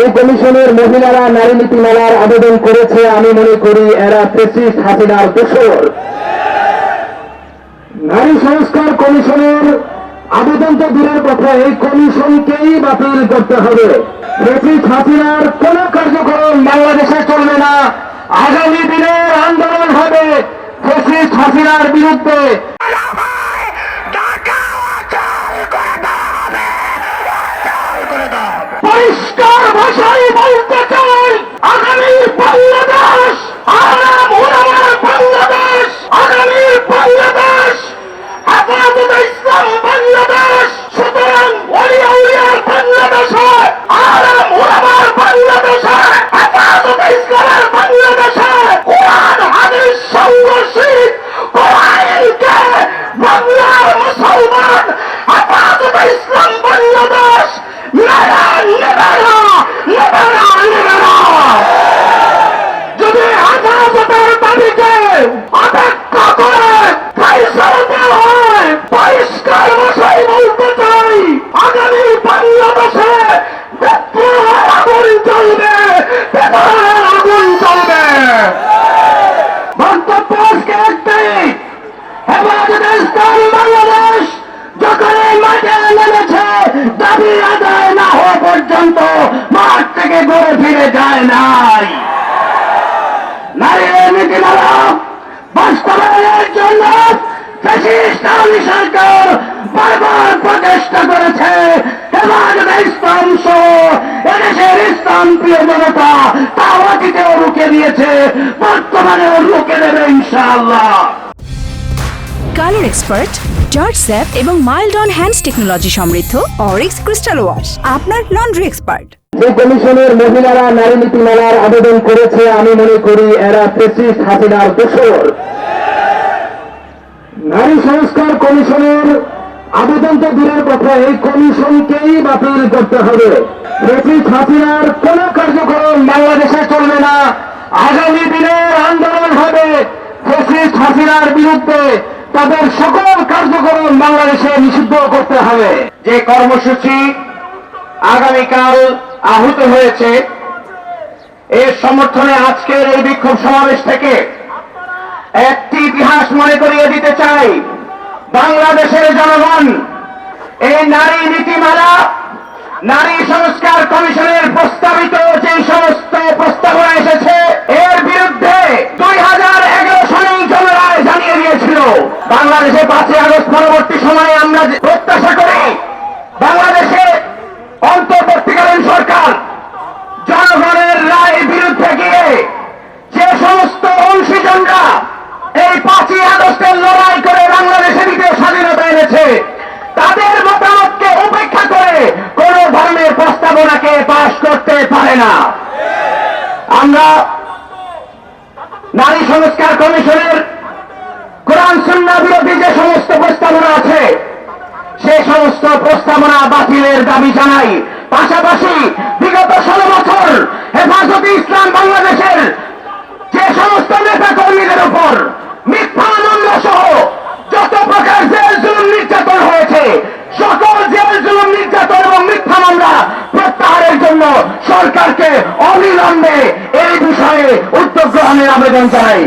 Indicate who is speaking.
Speaker 1: যে কমিশনের মহিলারা নারী নীতিমালার আবেদন করেছে, আমি মনে করি এরা ফ্যাসিস্ট হাসিনার দোসর। নারী সংস্কার কমিশনের আবেদন তো দূরের কথা, এই কমিশনকেই বাতিল করতে হবে। ফ্যাসিস্ট হাসিনার কোন কার্যক্রম বাংলাদেশে চলবে না। আগামী দিনের আন্দোলন হবে ফ্যাসিস্ট হাসিনার বিরুদ্ধে। পরিষ্কার ভাষায় বলতে চাই, আগামী বাংলাদেশ আরাম ওলামার বাংলাদেশ, আগামী বাংলাদেশ হেফাজতে ইসলাম বাংলাদেশ। সুতরাং ওলিয়া উলিয়ার বাংলাদেশে, আরাম ওলামার বাংলাদেশে, হেফাজতে ইসলামের বাংলাদেশে কোরআন হাদিস সংঘর্ষিত কোরআনকে বাংলার মুসলমান হেফাজতে ইসলাম বাংলাদেশ যদি হেফাজতের দাবিকে অপেক্ষা করে ফয়সালা দেওয়া হয়, পরিষ্কার ভাষায় বলতে চাই, আগামী বাংলাদেশে বিদ্রোহের আগুন চলবে, বেদনার আগুন চলবে। বক্তব্য আজকে একটাই, হেফাজতে ইসলাম বাংলাদেশ যখন এই মাঠে নেমেছে, দাবি আদায় না হওয়া পর্যন্ত মাঠ থেকে ঘুরে ফিরে যায় নাই। নারীর নীতিমালা বাস্তবায়নের জন্য ফ্যাসিস্ট আওয়ামী সরকার বারবার প্রচেষ্টা করেছে। হেফাজতে ইসলাম সহ এদেশের ইসলাম প্রিয় জনতা তাও অতীতেও রুখে দিয়েছে, বর্তমানেও রুখে দেবে ইনশাআল্লাহ।
Speaker 2: কালার এক্সপার্ট, জর্জ স্যাপ এবং মাইল্ড অন হ্যান্ডস টেকনোলজি সমৃদ্ধ অরিক্স ক্রিস্টাল ওয়াশ আপনার লন্ড্রি এক্সপার্ট।
Speaker 1: যে কমিশনের মহিলারা নারী নীতিমালার আবেদন করেছে, আমি মনে করি এরা ফ্যাসিস্ট হাসিনার দোসর। নারী সংস্কার কমিশনের আবেদন তো দূরের কথা, এই কমিশনকেই বাতিল করতে হবে। ফ্যাসিস্ট হাসিনার কোন কার্যক্রম বাংলাদেশে চলবে না। আগামী দিনের আন্দোলন হবে ফ্যাসিস্ট হাসিনার বিরুদ্ধে। তাদের সকল কার্যক্রম বাংলাদেশে নিষিদ্ধ করতে হবে। যে কর্মসূচি আগামীকাল আহত হয়েছে, এর সমর্থনে আজকের এই বিক্ষোভ সমাবেশ থেকে একটি ইতিহাস মনে করিয়ে দিতে চাই। বাংলাদেশের জনগণ এই নারী নীতিমালা, নারী সংস্কার কমিশনের প্রস্তাবিত যে সমস্ত প্রস্তাবনা এসেছে, এর বিরুদ্ধে 2011 সালে জনরায় জানিয়ে দিয়েছিল। বাংলাদেশে 5ই আগস্ট পরবর্তী সময়ে আমরা প্রত্যাশা করি বাংলাদেশে অন্তর্বর্তীকালীন সরকার জনগণের রায়ের বিরুদ্ধে গিয়ে যে সমস্ত অংশীজনরা এই 5ই আগস্টের লড়াই করে বাংলাদেশে দ্বিতীয় স্বাধীনতা এনেছে, তাদের মতামতকে উপেক্ষা করে কোন ধরনের প্রস্তাবনাকে পাশ করতে পারে না। আমরা নারী সংস্কার কমিশনের কোরআন সুন্নাহ বিরোধী যে সমস্ত প্রস্তাবনা আছে, সে সমস্ত প্রস্তাবনা বাতিলের দাবি জানাই। পাশাপাশি বিগত 16 বছর হেফাজতে ইসলাম বাংলাদেশের যে সমস্ত নেতা কর্মীদের উপর মিথ্যা মামলা সহ যত প্রকার জেল জুলুম নির্যাতন হয়েছে, সকল জেল জুলুম নির্যাতন এবং মিথ্যা মামলা প্রত্যাহারের জন্য সরকারকে অবিলম্বে এই বিষয়ে উদ্যোগ গ্রহণের আবেদন জানাই।